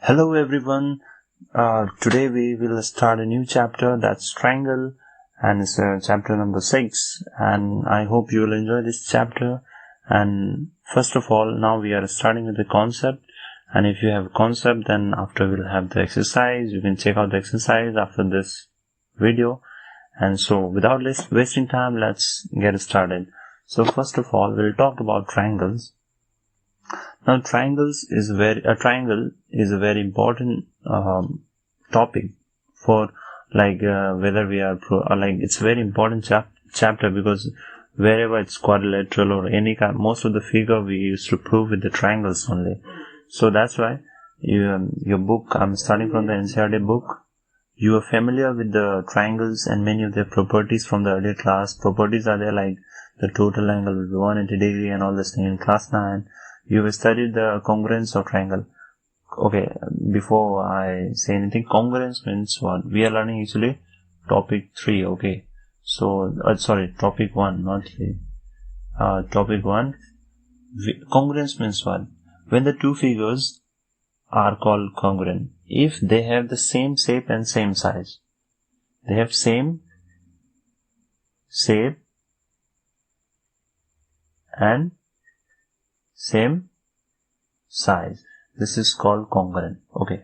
Hello everyone. Today we will start a new chapter, that's Triangle, and it's chapter number 6, and I hope you will enjoy this chapter. And first of all, now we are starting with the concept, and if you have a concept, then after we'll have the exercise. You can check out the exercise after this video. And so without wasting time, let's get started. So first of all, we'll talk about triangles. Now, a triangle is a very important topic for whether we are it's a very important chapter because wherever it's quadrilateral or any kind, most of the figure we used to prove with the triangles only. So that's why your book, I'm starting from the NCERT book. You are familiar with the triangles and many of their properties from the earlier class. Properties are there like the total angle will be 180 degree and all this thing in class 9. You have studied the congruence of triangle. Okay, before I say anything, congruence means what? We are learning actually topic 3, okay. So, topic 1, not 3. Topic 1, congruence means what? When the two figures are called congruent, if they have the same shape and same size. They have same shape and same size. This is called congruent. Okay.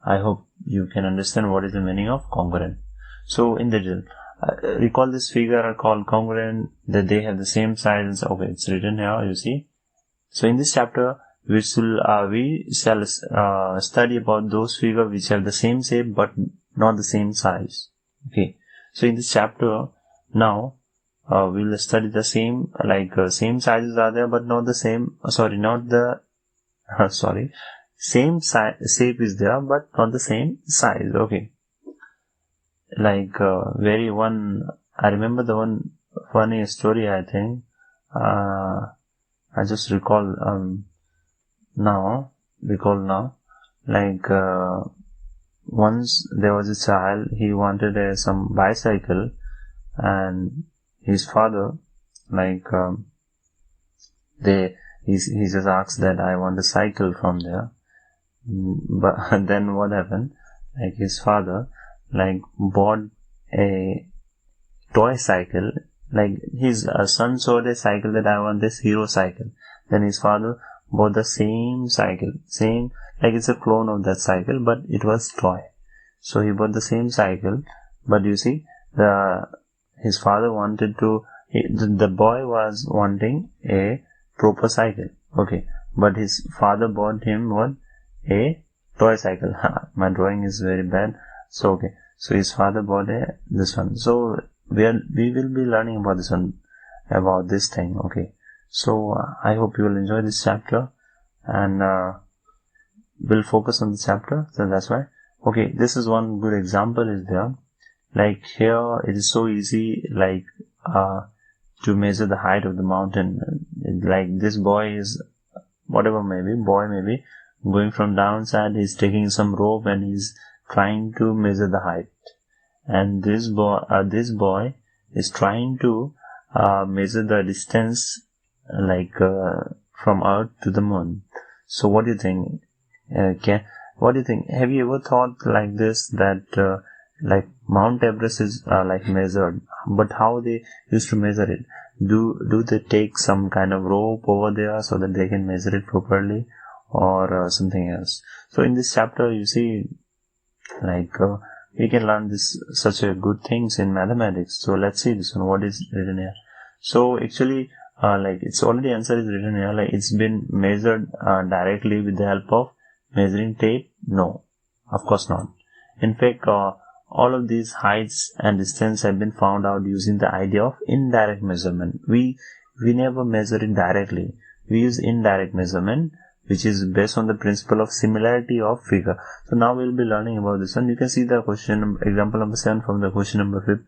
I hope you can understand what is the meaning of congruent. So in the drill, recall this figure are called congruent, that they have the same size. Okay, it's written here, you see. So in this chapter, we shall study about those figures which have the same shape but not the same size. Okay. So in this chapter, now, we'll study the same, same sizes are there, but not the same, same shape is there, but not the same size, okay. I remember the one funny story, I think, I just recall now, once there was a child, he wanted some bicycle, and his father, he just asked that I want a cycle from there. But then what happened? His father, bought a toy cycle. His son showed a cycle that I want this hero cycle. Then his father bought the same cycle, it's a clone of that cycle, but it was toy. So he bought the same cycle, but you see, his father wanted to, the boy was wanting a proper cycle, okay, but his father bought him a toy cycle. My drawing is very bad, so okay, so his father bought this one. So we will be learning about this one, about this thing, okay. So I hope you will enjoy this chapter, and we'll focus on the chapter. So that's why, okay, this is one good example is there. Here it is so easy to measure the height of the mountain. This boy is, whatever boy may be going from downside, he's taking some rope and he's trying to measure the height. And this boy is trying to measure the distance from Earth to the moon. So what do you think? What do you think? Have you ever thought like this, that Mount Everest is measured, but how they used to measure it? Do they take some kind of rope over there so that they can measure it properly, or something else? So in this chapter, you see, we can learn such a good things in mathematics. So let's see this one. What is written here? So actually, it's already answer is written here. It's been measured directly with the help of measuring tape. No, of course not. In fact, all of these heights and distance have been found out using the idea of indirect measurement. We never measure it directly. We use indirect measurement, which is based on the principle of similarity of figure. So now we'll be learning about this one. You can see the example number 7 from the question number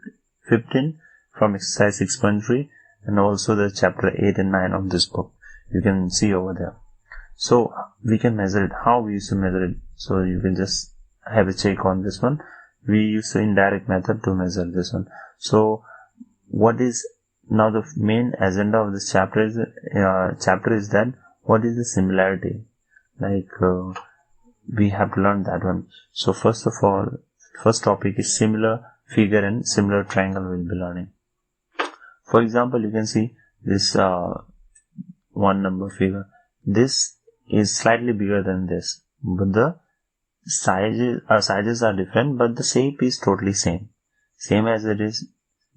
15 from exercise 6.3, and also the chapter 8 and 9 of this book. You can see over there. So we can measure it. How we used to measure it? So you can just have a check on this one. We use the indirect method to measure this one. So what is now the main agenda of this chapter is that what is the similarity? we have to learn that one. So first of all, first topic is similar figure and similar triangle we'll be learning. For example, you can see this one number figure. This is slightly bigger than this, but the sizes are different, but the shape is totally same as it is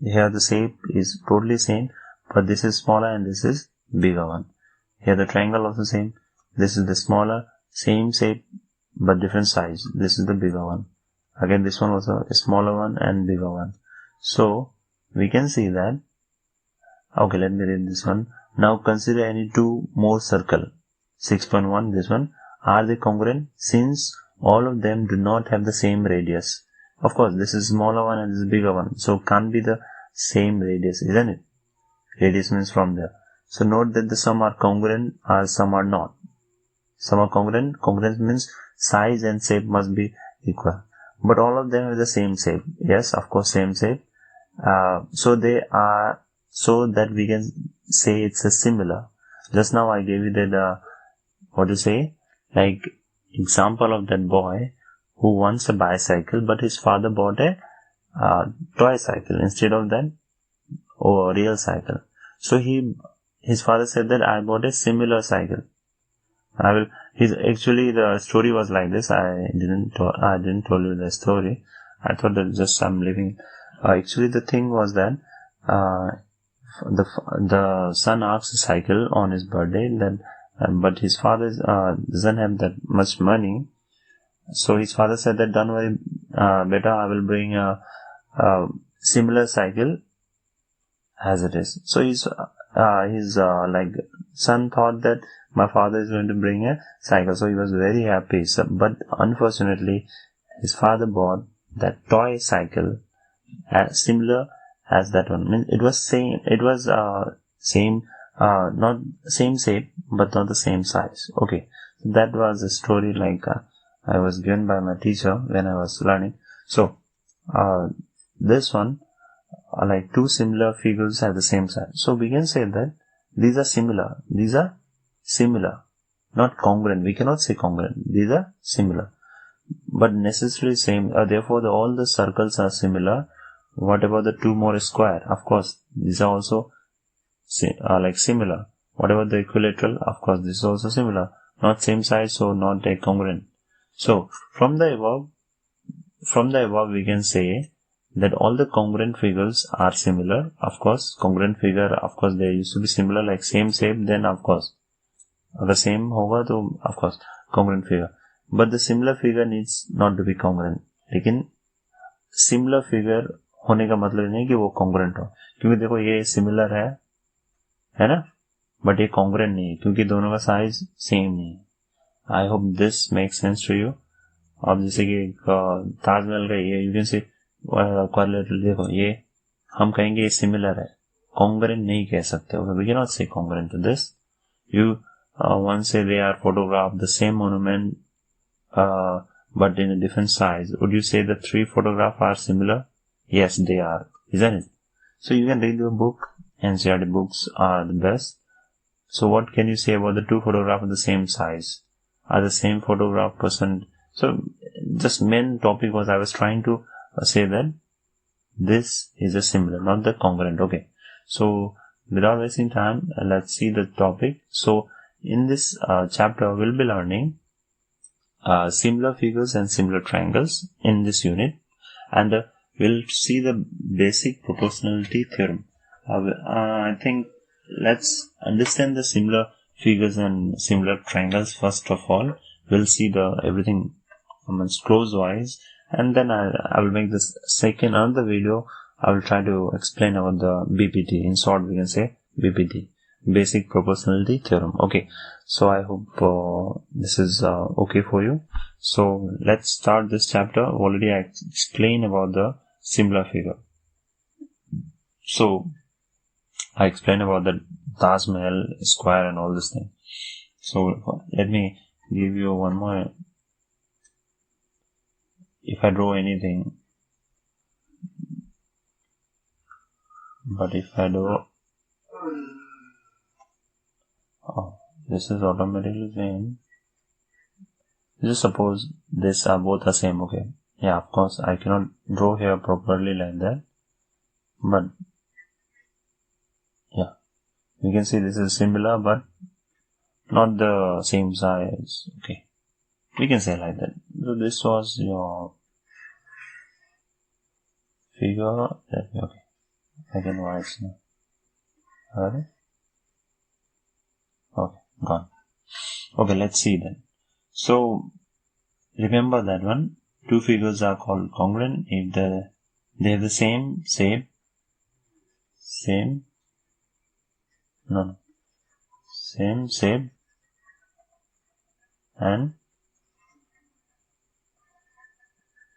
here. The shape is totally same, but this is smaller and this is bigger one. Here the triangle also same. This is the smaller, same shape but different size. This is the bigger one. Again, this one was a smaller one and bigger one. So we can see that. Okay, let me read this one. Now consider any two more circle. 6.1, this one. Are they congruent since all of them do not have the same radius? Of course, this is smaller one and this is bigger one. So can't be the same radius, isn't it? Radius means from there. So note that the some are congruent or some are not. Some are congruent. Congruent means size and shape must be equal. But all of them have the same shape. Yes, of course, same shape. So they are, so that we can say it's a similar. Just now I gave you that, what to say, like example of that boy who wants a bicycle, but his father bought a toy cycle instead of that real cycle. So his father said that I bought a similar cycle. Actually the story was like this. I didn't tell you the story. I thought that just I'm living. Actually the thing was that the son asked a cycle on his birthday, but his father doesn't have that much money. So his father said that don't worry, beta, I will bring a similar cycle as it is. So his like son thought that my father is going to bring a cycle, so he was very happy. So, but unfortunately, his father bought that toy cycle similar as that one. Means it was same. It was same, not same shape, but not the same size. Okay, so that was a story like I was given by my teacher when I was learning. So this one, like two similar figures have the same size. So we can say that these are similar. These are similar, not congruent. We cannot say congruent. These are similar, but necessarily same. Therefore, all the circles are similar. What about the two more square? Of course, these are also like similar. What about the equilateral? Of course, this is also similar. Not same size, so not a congruent. So from the above, we can say that all the congruent figures are similar. Of course, congruent figure, of course, they used to be similar, like same shape. Then of course, अगर same होगा तो of course congruent figure. But the similar figure needs not to be congruent. लेकिन similar figure होने का मतलब नहीं कि वो congruent हो, क्योंकि देखो ये similar है ना, but ये congruent नहीं है क्योंकि दोनों का size same नहीं है. I hope this makes sense to you. अब जैसे कि ताजमहल का ये you can say quadrilateral, देखो ये हम कहेंगे ये similar है, congruent नहीं कह सकते. We cannot say congruent to this. You once say they are photographed the same monument but in a different size. Would you say the three photographs are similar? Yes, they are, isn't it? So you can read your book. NCERT books are the best. So what can you say about the two photographs of the same size? Are the same photograph person? So just main topic was I was trying to say that this is a similar, not the congruent. Okay. So without wasting time, let's see the topic. So in this chapter, we'll be learning similar figures and similar triangles in this unit, and we'll see the basic proportionality theorem. I think let's understand the similar figures and similar triangles first of all. We'll see the everything close-wise, and then I will make this second another video. I will try to explain about the BPT. In short, we can say BPT, basic proportionality theorem. Okay, so I hope this is okay for you. So let's start this chapter. Already I explained about the similar figure. So I explained about the Taj Mahal square and all this thing. So let me give you one more. If I draw anything, but if I do, oh, this is automatically saying Just suppose this are both the same. Okay, yeah, of course I cannot draw here properly like that, but yeah, you can see this is similar but not the same size. Okay, we can say like that. So this was your figure. Okay, I can write now. Okay, gone. Okay, let's see then. So remember that one. Two figures are called congruent if they have the same shape, same shape and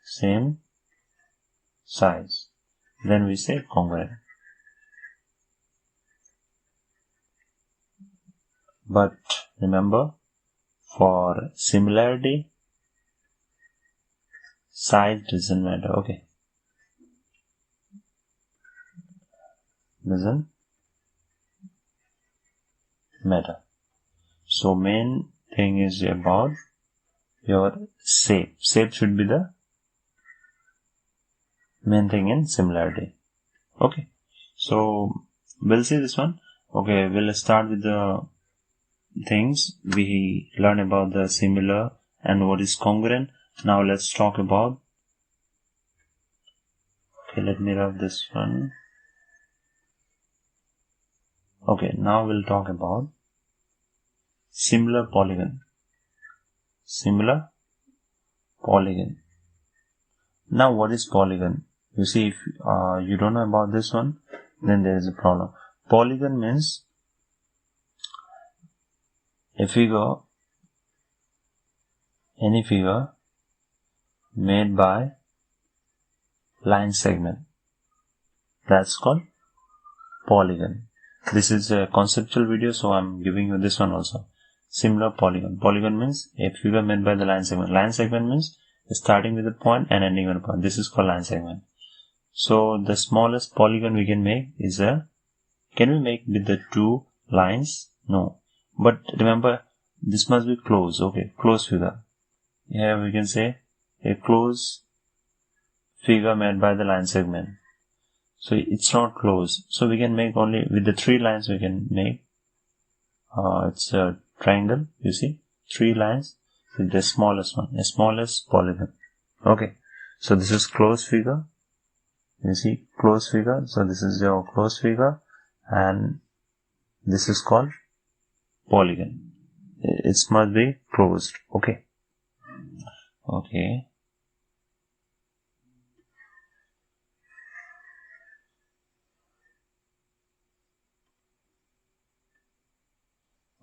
same size. Then we say congruent. But remember, for similarity, size doesn't matter. Okay, doesn't matter. So main thing is about your shape. Shape should be the main thing in similarity. Okay, so we'll see this one. Okay, we'll start with the things we learn about the similar and what is congruent. Now let's talk about. Okay, let me rub this one. Okay, now we'll talk about similar polygon. Similar polygon. Now what is polygon? You see, if you don't know about this one, then there is a problem. Polygon means a figure, any figure made by line segment. That's called polygon. This is a conceptual video, so I'm giving you this one also. Similar polygon. Polygon means a figure made by the line segment. Line segment means starting with a point and ending with a point. This is called line segment. So the smallest polygon we can make is can we make with the two lines? No. But remember, this must be closed. Okay, closed figure. Here we can say a closed figure made by the line segment. So it's not closed. So we can make only with the three lines we can make. It's a triangle, you see. Three lines with the smallest one, the smallest polygon. Okay. So this is closed figure. You see, closed figure. So this is your closed figure and this is called polygon. It must be closed. Okay. Okay.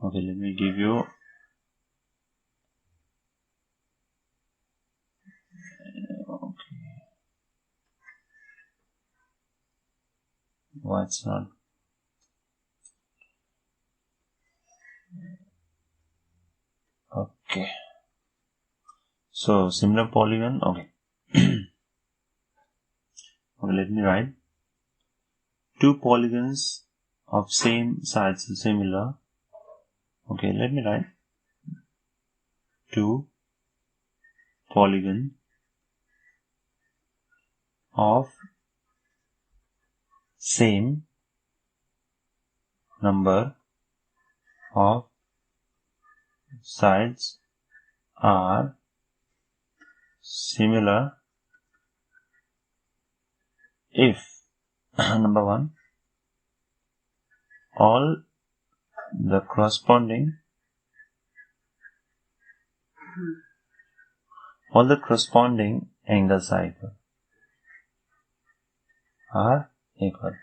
Okay, let me give you. Okay. Why it's not? Okay. So similar polygon. Okay. Okay, let me write. Two polygons of same sides similar. Okay, let me write. Two polygon of same number of sides are similar if number one, all the corresponding angles are equal.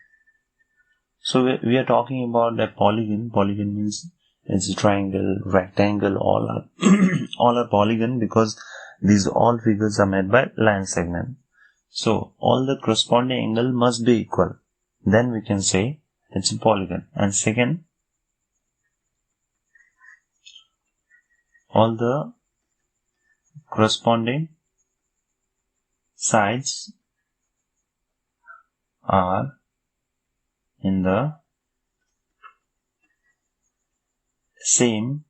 So we are talking about a polygon. Polygon means it's a triangle, rectangle, all are all are polygon because these all figures are made by line segment. So all the corresponding angle must be equal. Then we can say it's a polygon. And second, all the corresponding sides are in the same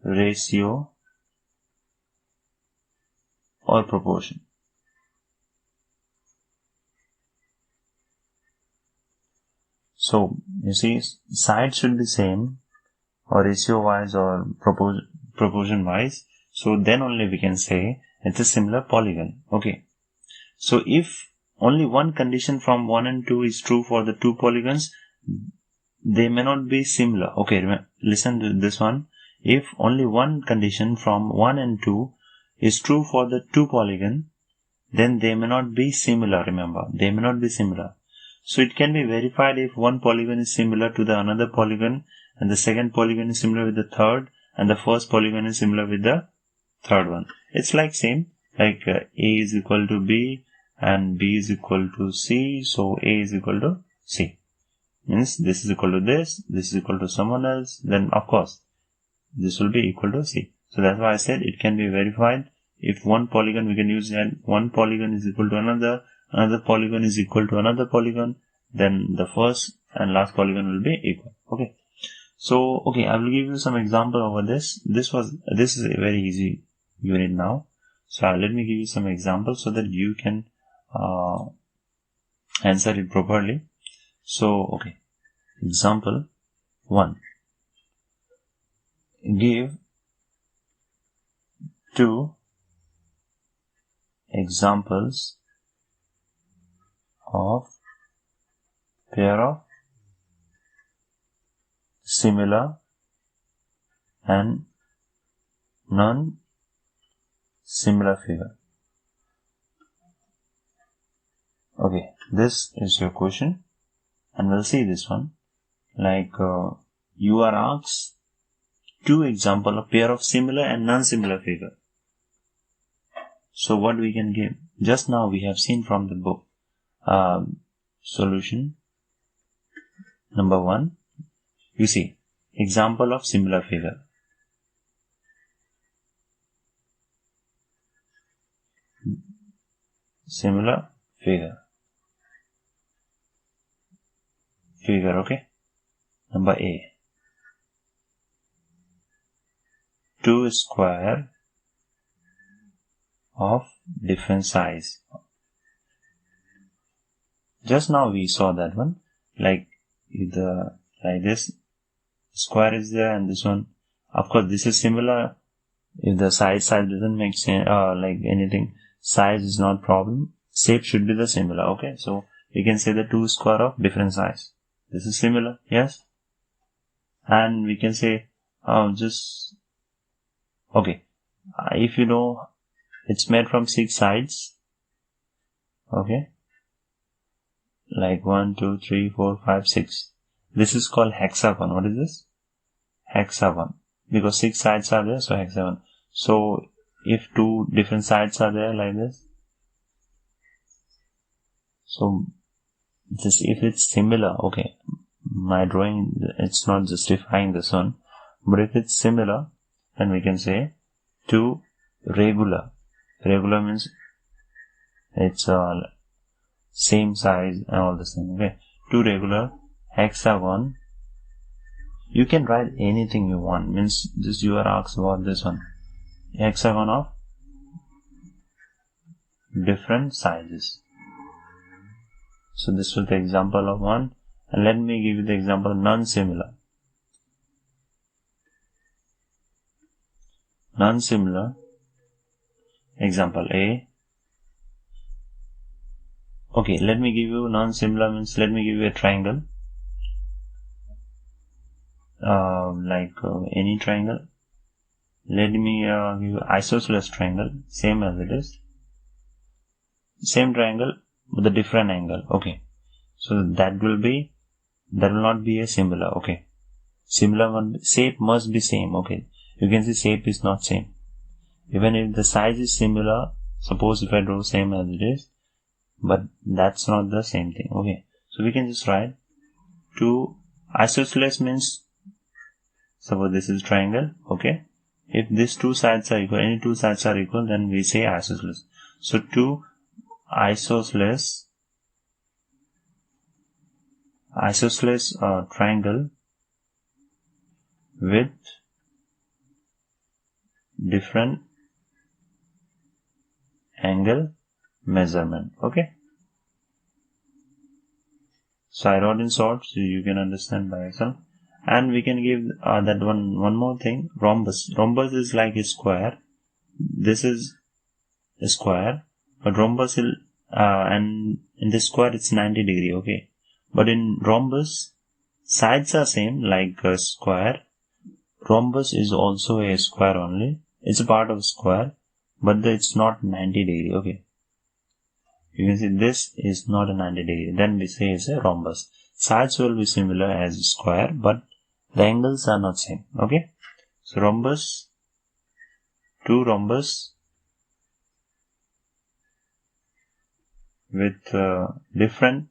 ratio or proportion. So you see, sides should be same, or ratio wise or proportion wise. So then only we can say it's a similar polygon. Okay. So if only one condition from 1 and 2 is true for the two polygons, they may not be similar. Okay, listen to this one. If only one condition from 1 and 2 is true for the two polygon, then they may not be similar. Remember, they may not be similar. So it can be verified if one polygon is similar to the another polygon, and the second polygon is similar with the third, and the first polygon is similar with the third one. It's like same, like A is equal to B and B is equal to C, so A is equal to C. Means this is equal to this is equal to someone else, then of course this will be equal to C. So that's why I said it can be verified. If one polygon, we can use that one polygon is equal to another polygon is equal to another polygon, then the first and last polygon will be equal. Okay. So, okay, I will give you some example over this. This is a very easy unit now. So let me give you some examples so that you can answer it properly. So, okay, example 1. Give 2 examples of pair of similar and non-similar figure. Okay, this is your question, and we'll see this one. Like you are asked 2 example of pair of similar and non-similar figure. So what we can give? Just now we have seen from the book. Solution number 1. You see, example of similar figure. Similar figure. Okay. Number A. 2 square of different size. Just now we saw that one. Like like this square is there and this one. Of course, this is similar. If the size doesn't make sense, like anything, size is not problem. Shape should be the similar. Okay, so we can say the 2 square of different size. This is similar, yes. And we can say, okay, if you know, it's made from 6 sides. Okay, like 1, 2, 3, 4, 5, 6. This is called hexagon. What is this? Hexagon. Because 6 sides are there, so hexagon. So if 2 different sides are there like this, so this, if it's similar, okay, my drawing, it's not justifying this one, but if it's similar, then we can say 2 regular. Regular means it's same size and all the same. Okay, 2 regular hexagon. You can write anything you want. Means this you are asked about this one. Hexagon of different sizes. So this was the example of one. And let me give you the example of non-similar. Non-similar. Example A. Okay, let me give you non-similar means let me give you a triangle. Any triangle. Let me give you isosceles triangle, same as it is. Same triangle with a different angle. Okay, so that will not be a similar. Okay, similar one, shape must be same. Okay, you can see shape is not same. Even if the size is similar, suppose if I draw same as it is, but that's not the same thing. Okay, so we can just write 2 isosceles means, suppose this is triangle. Okay, if these 2 sides are equal, any 2 sides are equal, then we say isosceles. So 2 isosceles triangle with different angle measurement. Okay. So I wrote in short so you can understand by yourself. And we can give that one more thing, rhombus. Rhombus is like a square. This is a square, but rhombus is and in this square it's 90 degree. Okay, but in rhombus sides are same like a square. Rhombus is also a square only. It's a part of a square, but it's not 90 degree. Okay, you can see this is not a 90 degree. Then we say it's a rhombus. Sides will be similar as a square, but the angles are not same. Okay, so rhombus, two rhombus with different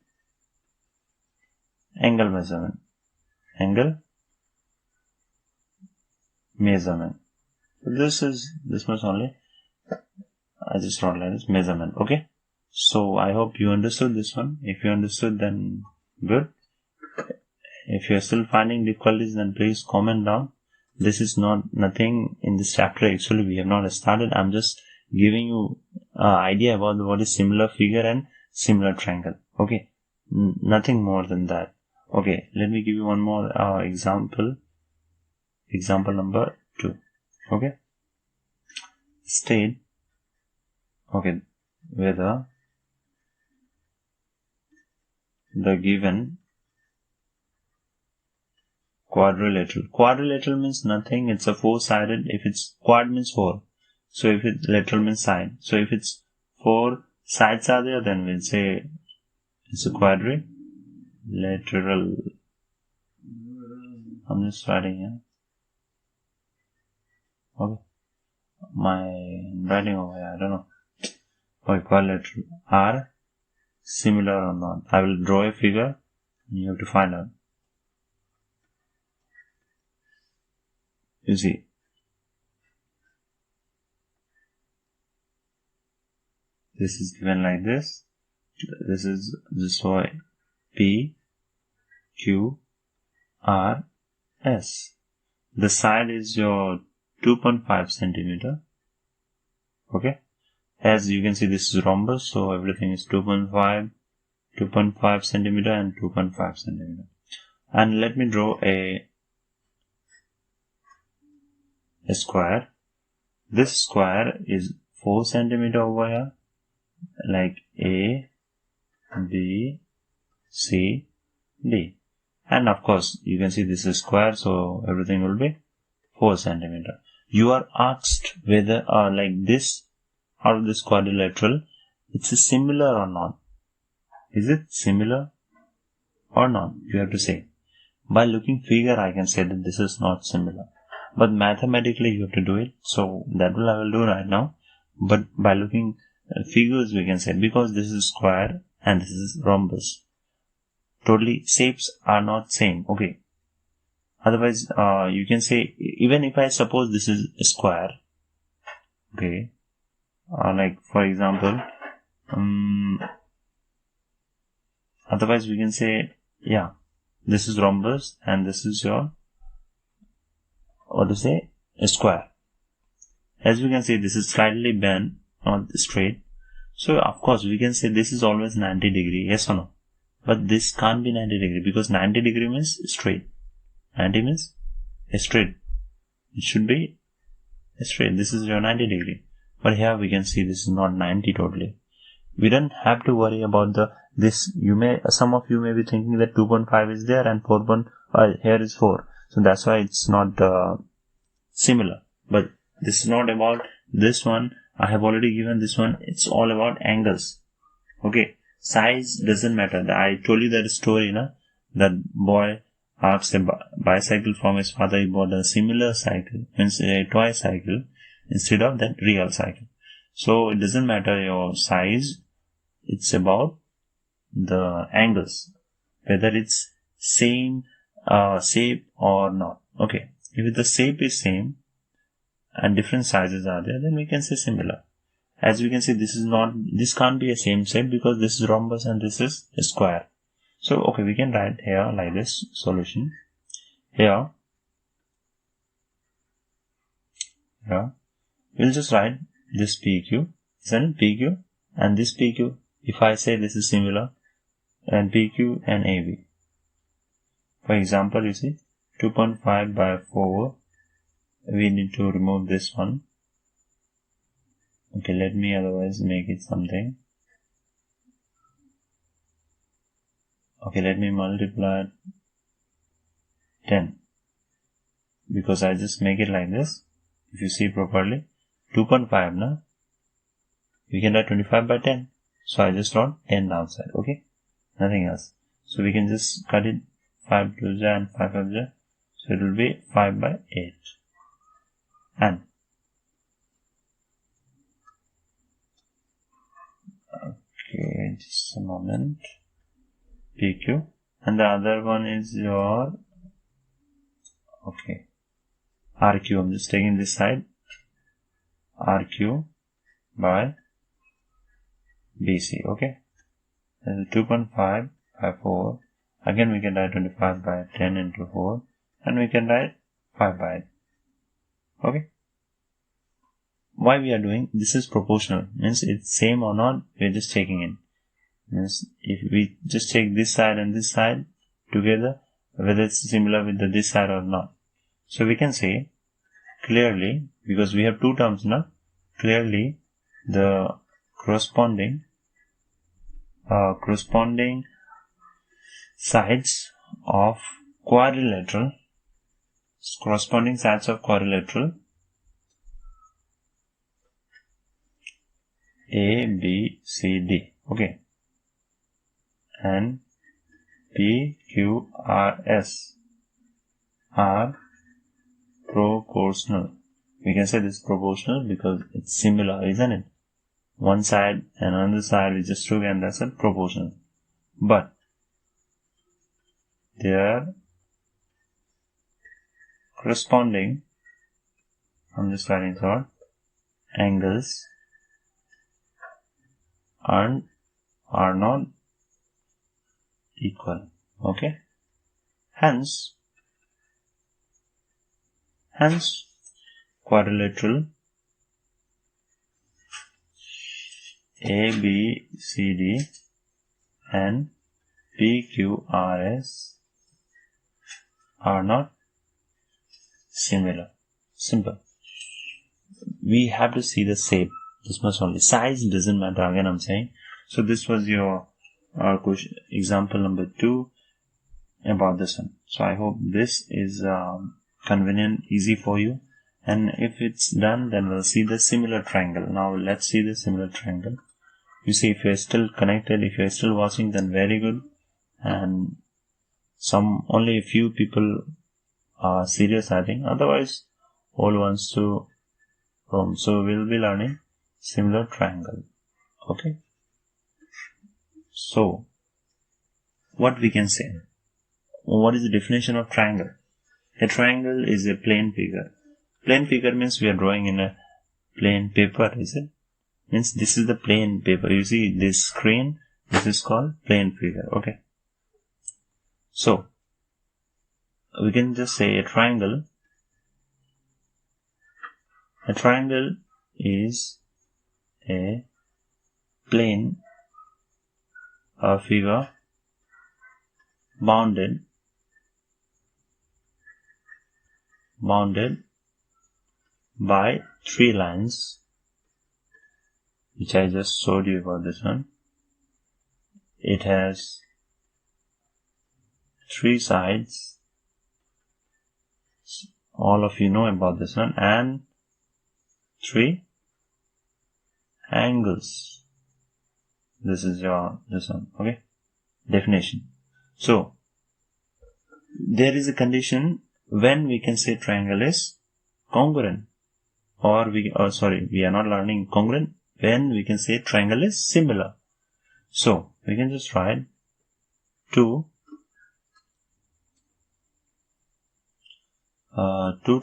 angle measurement. So this much only. I just wrote like this, measurement. Okay. So I hope you understood this one. If you understood, then good. If you are still finding difficulties, then please comment down. This is nothing in this chapter. Actually, we have not started. I'm just giving you idea about what is similar figure and similar triangle. Okay. Nothing more than that. Okay. Let me give you one more example. Example number 2. Okay. State. Okay. Whether the given quadrilateral means nothing. It's a four-sided. If it's quad means 4. So if it's lateral means side. So if it's 4 sides are there, then we'll say it's a quadrilateral. I'm just writing here. Okay. My writing over here, I don't know. Okay, quadrilateral are similar or not. I will draw a figure and you have to find out. You see, this is given like this. This is just why P, Q, R, S. The side is your 2.5 centimeter. Okay. As you can see, this is rhombus, so everything is 2.5 centimeter and 2.5 centimeter. And let me draw a square. This square is 4 centimeter over here, like A, B, C, D. And of course, you can see this is square, so everything will be 4 centimeter. You are asked whether like this out of this quadrilateral, it's similar or not. Is it similar or not? You have to say. By looking figure, I can say that this is not similar. But mathematically, you have to do it. So that I will do right now. But by looking figures, we can say because this is square and this is rhombus. Totally shapes are not same. Okay. Otherwise, you can say even if I suppose this is a square. Okay. Like for example, otherwise we can say, yeah, this is rhombus and this is your, what to say, a square. As we can see, this is slightly bent, not straight. So of course we can say this is always 90 degree, yes or no? But this can't be 90 degree because 90 degree means straight. 90 means straight. It should be straight. This is your 90 degree. But here we can see this is not 90 totally. We don't have to worry about this. Some of you may be thinking that 2.5 is there and here is 4. So that's why it's not similar. But this is not about this one. I have already given this one. It's all about angles. Okay. Size doesn't matter. I told you that story, that boy asked a bicycle from his father. He bought a similar cycle, means a toy cycle, instead of that real cycle. So it doesn't matter your size. It's about the angles, whether it's same shape or not. Okay. If the shape is same and different sizes are there, then we can say similar. As we can see, this can't be a same shape because this is rhombus and this is a square. So, okay, we can write here like this solution. Here, we'll just write this PQ. isn't it? PQ and this PQ. If I say this is similar, and PQ and AB. For example, you see 2.5 by 4. We need to remove this one. Okay, let me otherwise make it something. Okay, let me multiply 10. Because I just make it like this. If you see properly, 2.5 na? We can write 25 by 10. So I just wrote 10 outside, okay? Nothing else. So we can just cut it 5 to the and 5 of the. So it will be 5 by 8. And okay, just a moment. PQ. And the other one is your okay RQ. I'm just taking this side. RQ by BC. Okay. That is 2.5 by 4. Again, we can write 25 by 10 into 4. And we can write 5 by 8. Okay. Why we are doing this is proportional. Means it's same or not, we're just taking it. Means if we just take this side and this side together, whether it's similar with this side or not. So we can say clearly, because we have two terms now, clearly the corresponding sides of quadrilateral, A, B, C, D, okay, and P, Q, R, S are proportional. We can say this is proportional because it's similar, isn't it? One side and another side we just took, and that's a proportional. But their corresponding, I'm just writing short, angles are not equal. Okay. Hence quadrilateral A, B, C, D and P, Q, R, S are not similar. Simple. We have to see the shape. This much only. Size doesn't matter. Again, I'm saying. So this was your question, example number 2 about this one. So I hope this is convenient, easy for you. And if it's done, then we'll see the similar triangle. Now let's see the similar triangle. You see, if you're still connected, if you're still watching, then very good. And only a few people are serious, I think. Otherwise, all wants to roam. So we'll be learning similar triangle. Okay. So, what we can say? What is the definition of triangle? A triangle is a plane figure. Plane figure means we are drawing in a plain paper, is it? Means this is the plain paper. You see this screen, this is called plane figure. Okay. So, we can just say a triangle. A triangle is a plane figure bounded by 3 lines, which I just showed you about this one. It has 3 sides. All of you know about this one, and 3 angles. This is this one, okay? Definition. So, there is a condition when we can say triangle is congruent, or we are not learning congruent, when we can say triangle is similar. So, we can just write two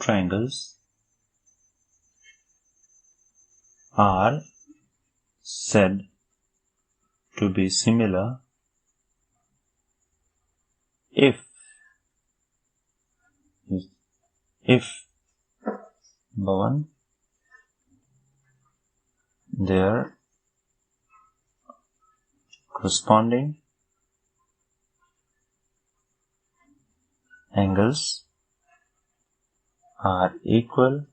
triangles are said to be similar if number 1, their corresponding angles are equal,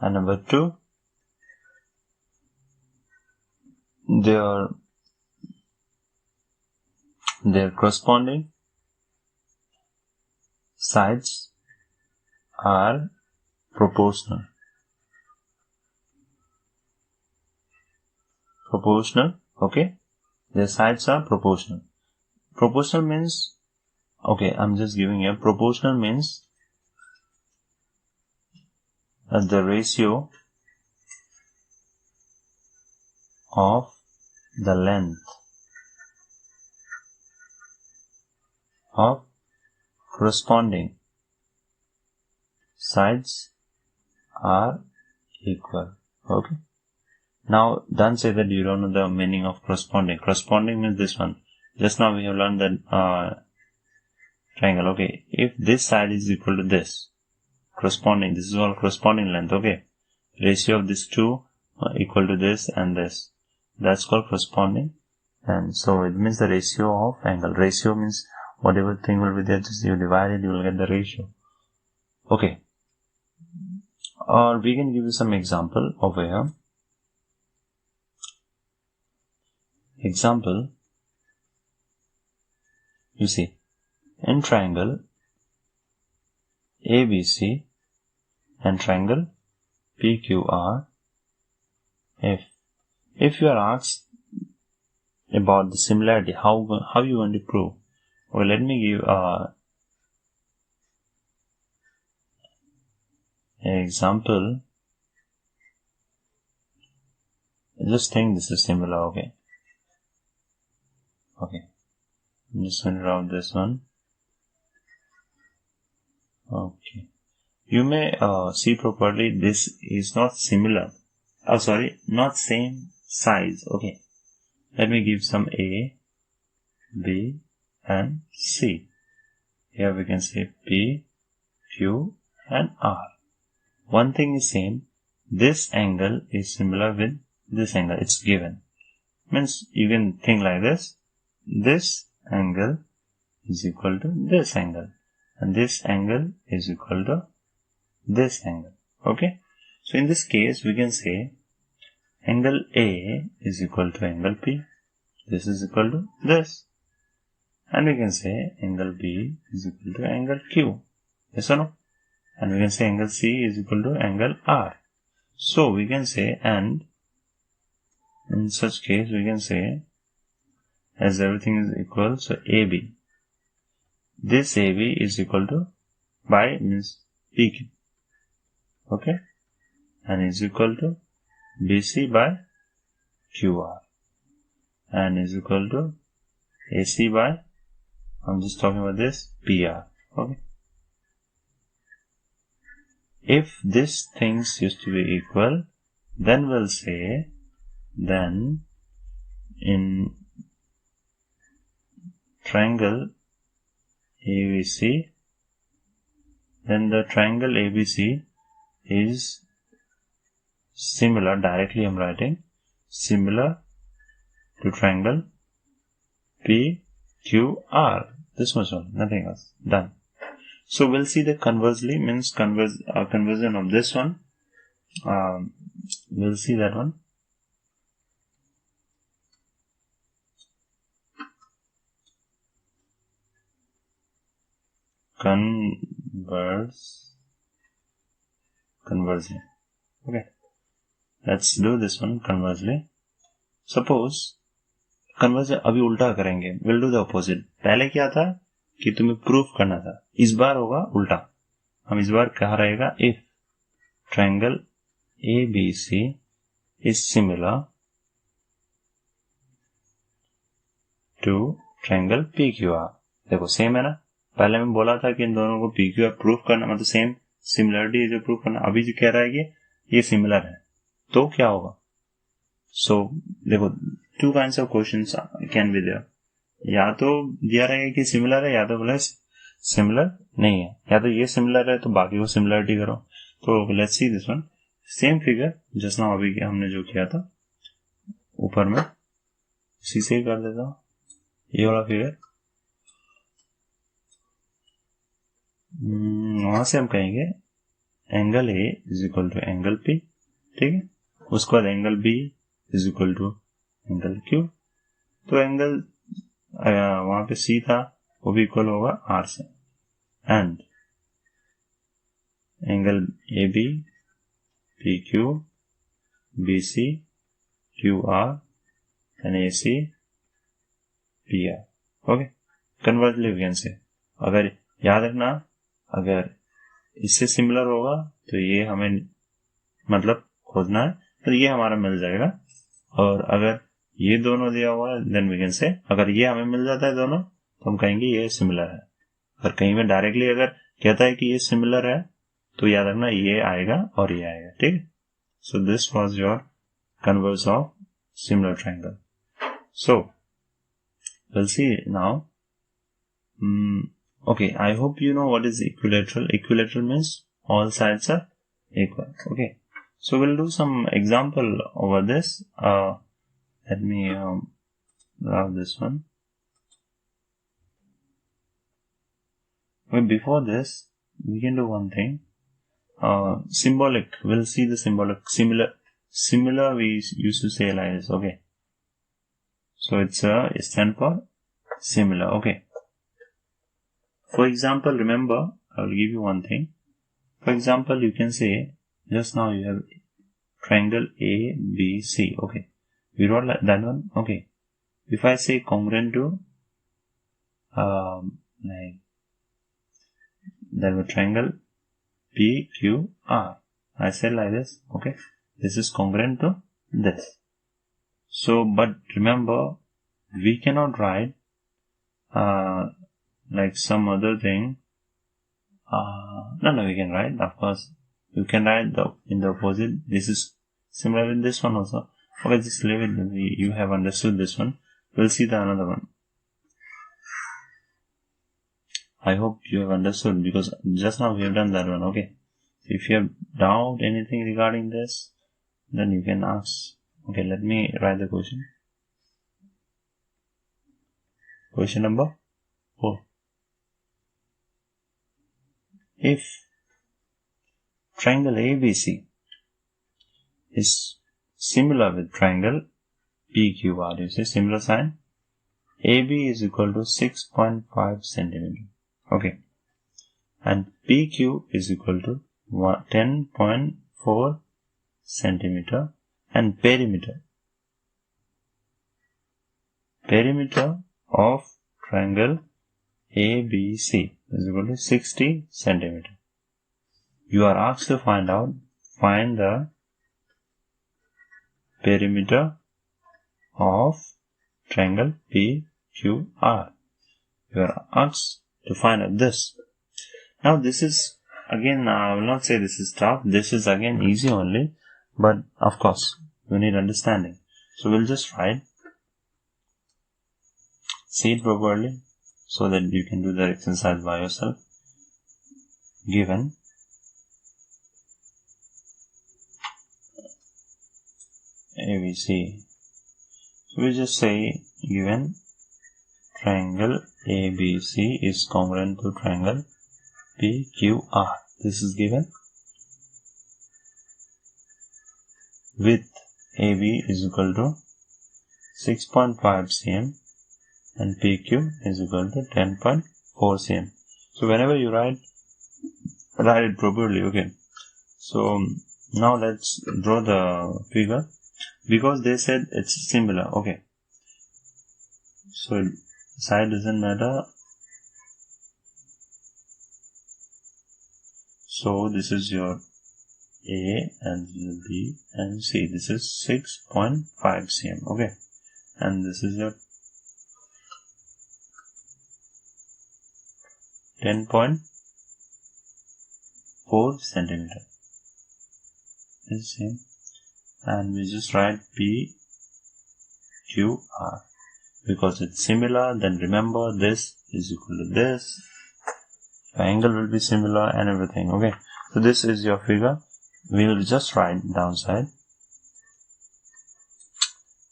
and number 2, their corresponding sides are proportional. Okay, their sides are proportional. Proportional means, okay, I'm just giving you, proportional means that the ratio of the length of corresponding sides are equal. Okay. Now, don't say that you don't know the meaning of corresponding. Corresponding means this one. Just now we have learned that triangle. Okay. If this side is equal to this, corresponding, this is all corresponding length. Okay. Ratio of these two equal to this and this. That's called corresponding. And so it means the ratio of angle. Ratio means whatever thing will be there, just you divide it, you will get the ratio. Okay. Or we can give you some example over here. Example, you see, in triangle ABC and triangle PQR, if you are asked about the similarity, how you want to prove? Well, let me give an example. Just think this is similar. Okay. I'm just going to round this one. Okay. You may see properly this is not similar. Oh, sorry, not same size. Okay. Let me give some A, B, and C. Here we can say P, Q, and R. One thing is same. This angle is similar with this angle. It's given. Means you can think like this. This angle is equal to this angle, and this angle is equal to this angle. Okay. So in this case, we can say angle A is equal to angle P. This is equal to this. And we can say angle B is equal to angle Q. Yes or no? And we can say angle C is equal to angle R. So we can say, and in such case, we can say, as everything is equal, so AB. This AB is equal to, by means PQ. Okay? And is equal to BC by QR. And is equal to AC by, I'm just talking about this, PR. Okay? If these things used to be equal, then we'll say, then in triangle ABC, then the triangle ABC is similar, directly I'm writing, similar to triangle PQR. This much only, nothing else. Done. So we'll see the conversely, means conversion of this one. We'll see that one. Conversely. Okay. Let's do this one conversely. Suppose conversely अभी उल्टा करेंगे. We'll do the opposite. पहले क्या था कि तुम्हें proof करना था. इस बार होगा उल्टा. हम इस बार कहा रहेगा if triangle ABC is similar to triangle PQR. देखो सेम है ना. पहले मैं बोला था कि इन दोनों को PQR प्रूफ करना, मतलब सेम सिमिलरिटी जो प्रूफ करना. अभी जो कह रहा है कि ये सिमिलर है, तो क्या होगा? सो देखो, two kinds of questions can be there. या तो दिया रहेगा कि सिमिलर है, या तो बोला सिमिलर नहीं है. या तो ये सिमिलर है तो बाकी को सिमिलरिटी करो. तो let's see this one. Same figure just now अभी हमने जो किया था ऊपर में, इसी से कर देता हूँ ये वाला फिगर। वहां से हम कहेंगे angle A is equal to angle P, ठीक है। उसके बाद angle B is equal to angle Q. तो एंगल वहां पे सी था वो भी इक्वल होगा आर से, and angle A B P Q B C Q R and A C P R. Okay, conversely we can say, अगर याद रखना अगर इससे सिमिलर होगा तो ये हमें मतलब खोजना है, तो ये हमारा मिल जाएगा। और अगर ये दोनों दिया हुआ है देन वी कैन से, अगर ये हमें मिल जाता है दोनों तो हम कहेंगे ये सिमिलर है। अगर कहीं में डायरेक्टली अगर कहता है कि ये सिमिलर है तो याद रखना ये आएगा और ये आएगा, ठीक है। So this was your converse of similar triangle. So we'll see now. Okay, I hope you know what is equilateral. Equilateral means all sides are equal. Okay, so we'll do some example over this. Let me grab this one. But before this, we can do one thing. Symbolic. We'll see the symbolic. Similar. We used to say like this. Okay. So it stands for similar. Okay. For example, remember, I will give you one thing. For example, you can say, just now you have triangle A, B, C. Okay. We wrote that one. Okay. If I say congruent to, like, there was triangle P, Q, R. I said like this. Okay. This is congruent to this. So, but remember, we cannot write, like some other thing. No, we can write, of course. You can write in the opposite. This is similar with this one also. Okay, just leave it. You have understood this one. We'll see the another one. I hope you have understood because just now we have done that one. Okay. If you have doubt anything regarding this, then you can ask. Okay, let me write the question. Question number 4. If triangle ABC is similar with triangle PQR, you see similar sign, AB is equal to 6.5 centimeter. Okay. And PQ is equal to 10.4 centimeter, and perimeter of triangle ABC is equal to 60 centimeter. You are asked to find the perimeter of triangle PQR. You are asked to find out this. Now this is again, I will not say this is tough. This is again easy only, but of course you need understanding. So we'll just write, see it properly so that you can do the exercise by yourself. Given ABC, so we just say given triangle ABC is congruent to triangle PQR. This is given. Width AB is equal to 6.5 cm and PQ is equal to 10.4 cm. So whenever you write it properly. Okay. So now let's draw the figure because they said it's similar. Okay. So side doesn't matter. So this is your A and B and C. This is 6.5 cm. Okay. And this is your 10.4 centimeter. Is same. And we just write P Q R because it's similar. Then remember this is equal to this. The angle will be similar and everything. Okay. So this is your figure. we will just write downside.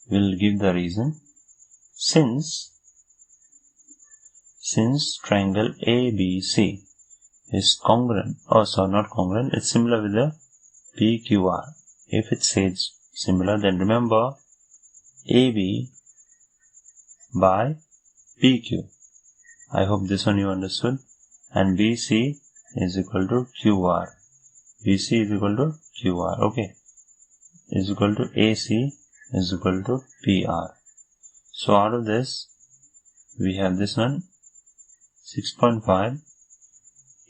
We'll give the reason. Since triangle ABC is congruent, not congruent, it's similar with the PQR. If it says similar, then remember AB by PQ. I hope this one you understood. And BC is equal to QR. BC is equal to QR. Okay. Is equal to AC is equal to PR. So out of this, we have this one 6.5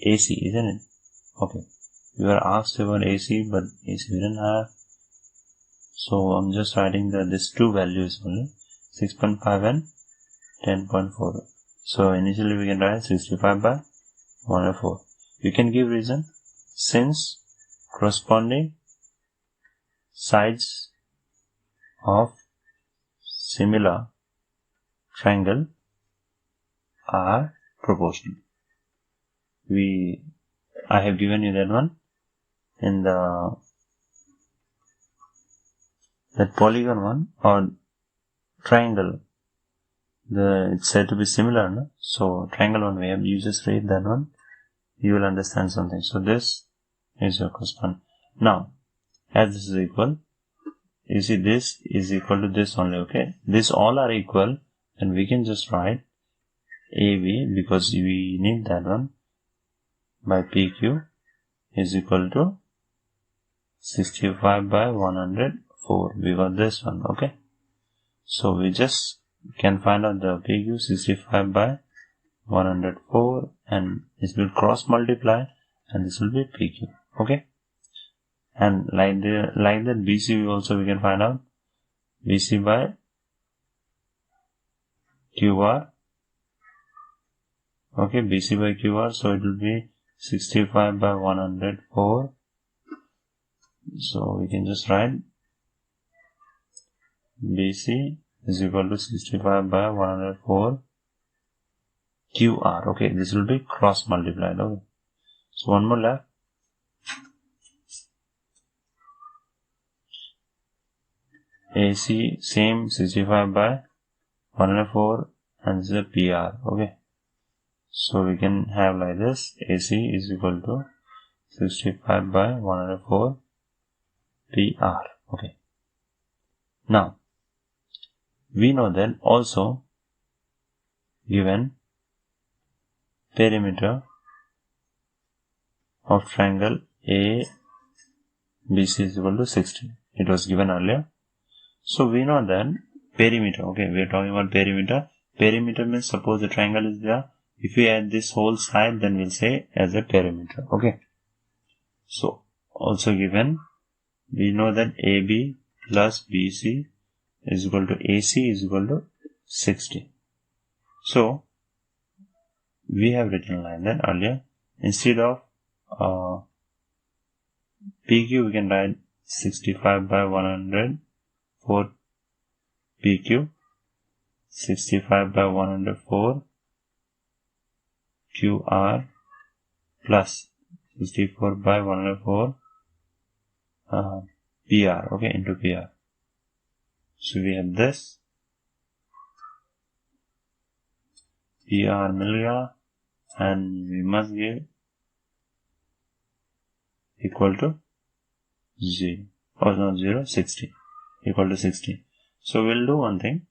AC, isn't it? Okay. We were asked about AC, but AC we didn't have. So I'm just writing these two values only, 6.5 and 10.4. So initially we can write 65 by 104. You can give reason. Since corresponding sides of similar triangle are proportional. I have given you that one in that polygon one or triangle. It's said to be similar, no? So triangle one, you just read that one, you will understand something. So this is your corresponding. Now, as this is equal, you see this is equal to this only, okay? This all are equal, and we can just write AB, because we need that one, by PQ is equal to 65 by 104. We got this one, okay? So we just can find out the PQ 65 by 104, and this will cross multiply, and this will be PQ, okay? And like that BC also we can find out BC by QR. Okay, BC by QR, so it will be 65 by 104. So we can just write BC is equal to 65 by 104 QR. Okay, this will be cross multiplied. Okay, so one more left. AC same 65 by 104, and this is a PR. Okay, so we can have like this: AC is equal to 65 by 104 PR. Okay, now we know that also given perimeter of triangle ABC is equal to 60. It was given earlier. So we know that perimeter, okay, we are talking about perimeter. Perimeter means suppose the triangle is there. If we add this whole side, then we'll say as a perimeter. Okay. So also given, we know that AB plus BC is equal to AC is equal to 60. So we have written like that earlier. Instead of PQ, we can write 65 by 104 PQ, 65 by 104 QR plus 64 by 104 PR, okay, into PR. So we have this PR milligram, and we must give equal to 0, or not 0, 60, equal to 60. So we'll do one thing.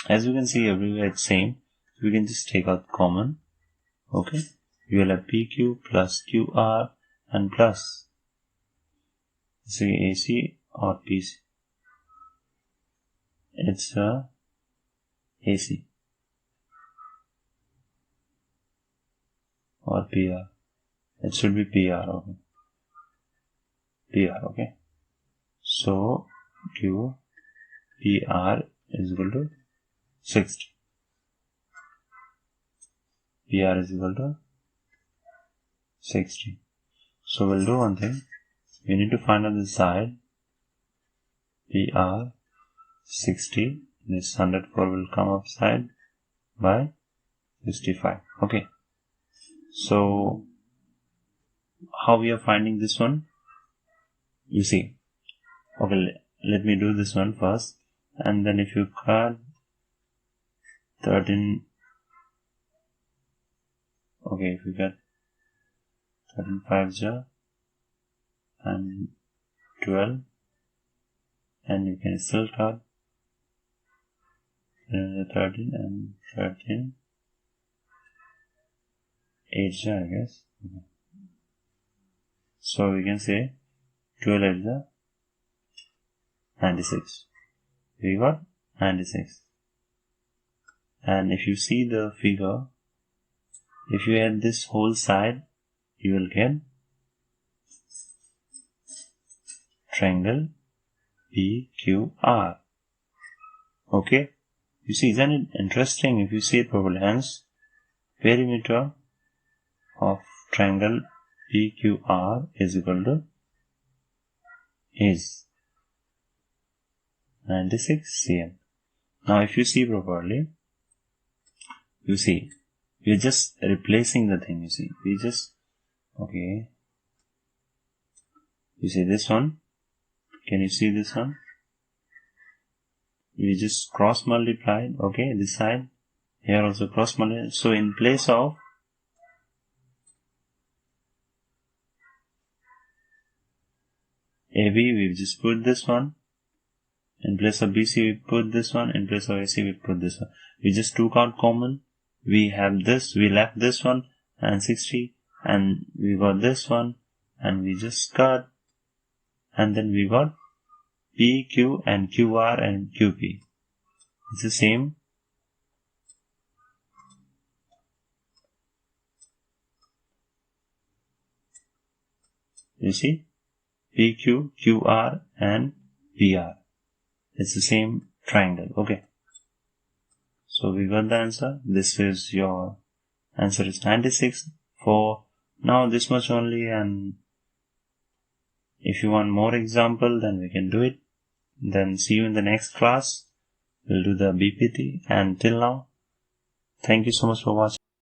As you can see everywhere it's same, we can just take out common. Okay, we will have PQ plus QR and plus say AC or PC. It's AC or PR. It should be PR. Okay, PR. Okay, so Q PR is equal to 60. PR is equal to 60. So we'll do one thing. We need to find out the side. PR 60. This 104 will come upside by 65. Okay. So how we are finding this one? you see, okay, let me do this one first, and then if you cut 13, okay, if you cut 13 5 and 12, and you can still cut 13 and 13 8 I guess. Okay. So we can say 12 8 96. We got 96. And if you see the figure, if you add this whole side, you will get triangle PQR. Okay, you see, isn't it interesting if you see it properly? Hence, perimeter of triangle PQR is equal to 96 cm. Now, if you see properly, you see, we're just replacing the thing. You see, we just, okay, you see this one. Can you see this one? We just cross multiplied. Okay, this side here also cross multiplied. So in place of AB, we just put this one. In place of BC, we put this one. In place of AC, we put this one. We just took out common. We have this. We left this one and 60, and we got this one, and we just cut, and then we got PQ and QR and QP. It's the same. You see, PQ, QR and PR. It's the same triangle. Okay. So we got the answer. This is your answer is 96 for now, this much only, and if you want more example, then we can do it. Then see you in the next class. We'll do the BPT, and till now, thank you so much for watching.